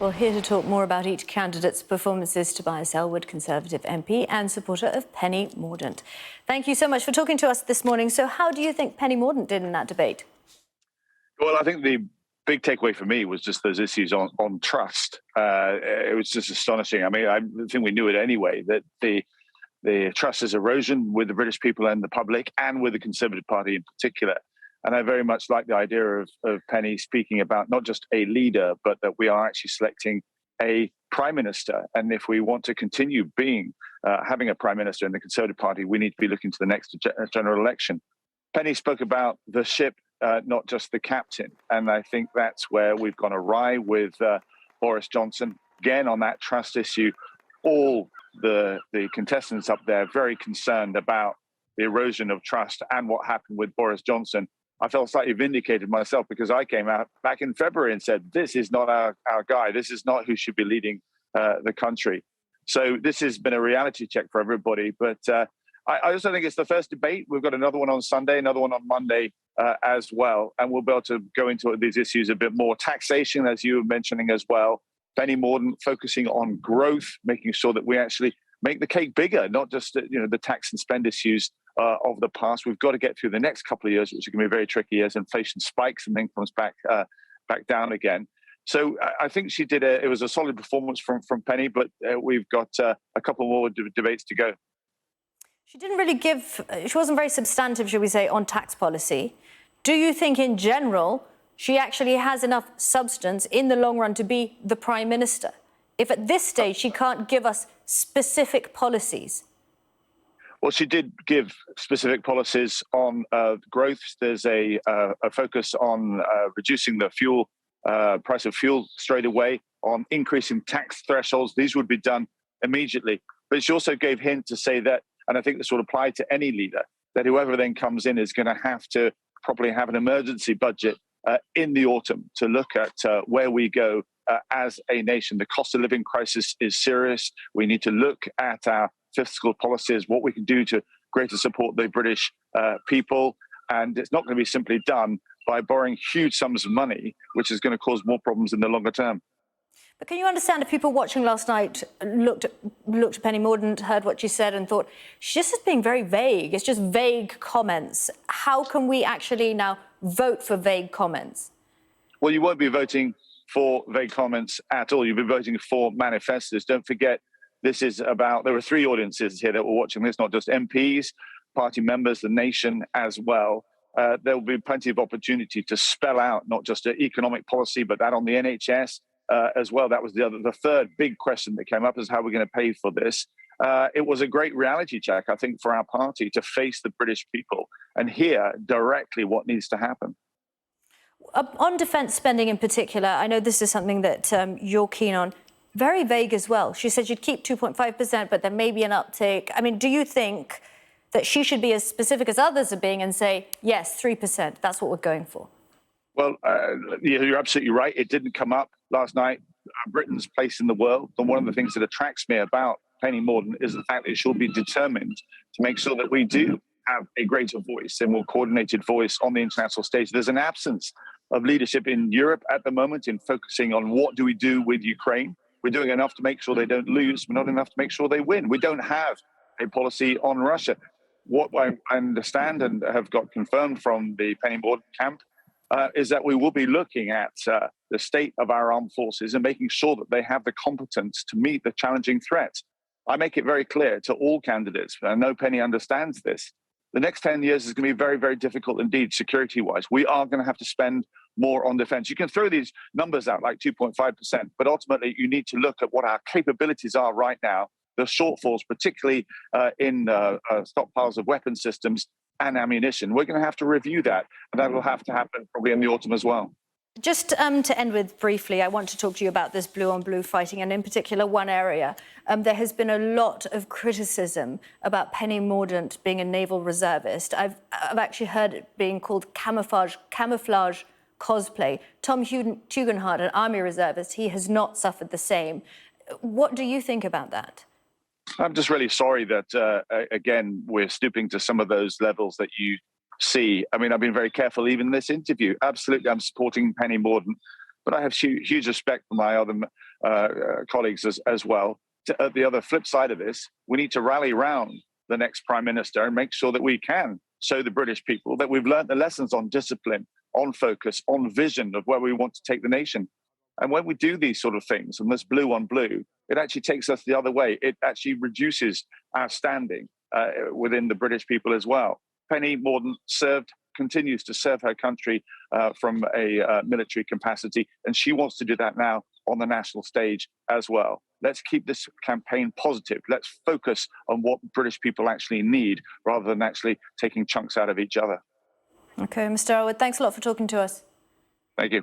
Well, here to talk more about each candidate's performances, Tobias Elwood, Conservative MP and supporter of Penny Mordaunt. Thank you so much for talking to us this morning. So how do you think Penny Mordaunt did in that debate? Well, I think the big takeaway for me was just those issues on trust. It was just astonishing. I mean, I think we knew it anyway, that the trust is erosion with the British people and the public and with the Conservative Party in particular. And I very much like the idea of Penny speaking about not just a leader, but that we are actually selecting a prime minister. And if we want to continue having a prime minister in the Conservative Party, we need to be looking to the next general election. Penny spoke about the ship, not just the captain. And I think that's where we've gone awry with Boris Johnson. Again, on that trust issue, all the contestants up there very concerned about the erosion of trust and what happened with Boris Johnson. I felt slightly vindicated myself because I came out back in February and said, this is not our guy. This is not who should be leading the country. So this has been a reality check for everybody. But I also think it's the first debate. We've got another one on Sunday, another one on Monday as well. And we'll be able to go into these issues a bit more. Taxation, as you were mentioning as well. Penny Mordaunt focusing on growth, making sure that we actually make the cake bigger, not just the tax and spend issues of the past. We've got to get through the next couple of years, which are going to be very tricky as inflation spikes and then comes back down again. So I think she did it was a solid performance from Penny, but we've got a couple more debates to go. She didn't really she wasn't very substantive, should we say, on tax policy. Do you think in general she actually has enough substance in the long run to be the Prime Minister? If at this stage she can't give us specific policies? Well, she did give specific policies on growth. There's a focus on reducing the price of fuel straight away, on increasing tax thresholds. These would be done immediately. But she also gave hint to say that, and I think this would apply to any leader, that whoever then comes in is going to have to probably have an emergency budget in the autumn to look at where we go as a nation. The cost of living crisis is serious. We need to look at our fiscal policies, what we can do to greater support the British people. And it's not going to be simply done by borrowing huge sums of money, which is going to cause more problems in the longer term. But can you understand if people watching last night looked at Penny Mordaunt, heard what she said and thought, she's just being very vague, it's just vague comments. How can we actually now vote for vague comments? Well, you won't be voting for vague comments at all. You'll be voting for manifestos. Don't forget, this is about, there were three audiences here that were watching this, not just MPs, party members, the nation as well. There will be plenty of opportunity to spell out not just economic policy, but that on the NHS as well. That was the third big question that came up, is how we're going to pay for this. It was a great reality check, I think, for our party to face the British people and hear directly what needs to happen. On defence spending in particular, I know this is something that you're keen on. Very vague as well. She said she'd keep 2.5%, but there may be an uptake. I mean, do you think that she should be as specific as others are being and say, yes, 3%, that's what we're going for? Well, you're absolutely right. It didn't come up last night. Britain's place in the world. And one of the things that attracts me about Penny Mordaunt is the fact that she'll be determined to make sure that we do have a greater voice, a more coordinated voice on the international stage. There's an absence of leadership in Europe at the moment in focusing on what do we do with Ukraine. We're doing enough to make sure they don't lose. We're not enough to make sure they win. We don't have a policy on Russia. What I understand and have got confirmed from the Penny Mordaunt camp is that we will be looking at the state of our armed forces and making sure that they have the competence to meet the challenging threats. I make it very clear to all candidates, and I know Penny understands this, the next 10 years is going to be very, very difficult indeed, security-wise. We are going to have to spend more on defence. You can throw these numbers out like 2.5%, but ultimately you need to look at what our capabilities are right now, the shortfalls, particularly in stockpiles of weapon systems and ammunition. We're going to have to review that, and that will have to happen probably in the autumn as well. Just to end with briefly, I want to talk to you about this blue-on-blue fighting, and in particular one area. There has been a lot of criticism about Penny Mordaunt being a naval reservist. I've actually heard it being called camouflage cosplay. Tom Tugendhat, an army reservist, he has not suffered the same. What do you think about that? I'm just really sorry that, again, we're stooping to some of those levels that you see. I mean, I've been very careful even in this interview. Absolutely, I'm supporting Penny Mordaunt. but I have huge respect for my other colleagues as well. At the other flip side of this, we need to rally round the next Prime Minister and make sure that we can show the British people that we've learned the lessons on discipline, on focus, on vision of where we want to take the nation. And when we do these sort of things, and this blue on blue, it actually takes us the other way. It actually reduces our standing within the British people as well. Penny Mordaunt continues to serve her country from a military capacity, and she wants to do that now on the national stage as well. Let's keep this campaign positive. Let's focus on what British people actually need rather than actually taking chunks out of each other. OK, Mr. Elwood, thanks a lot for talking to us. Thank you.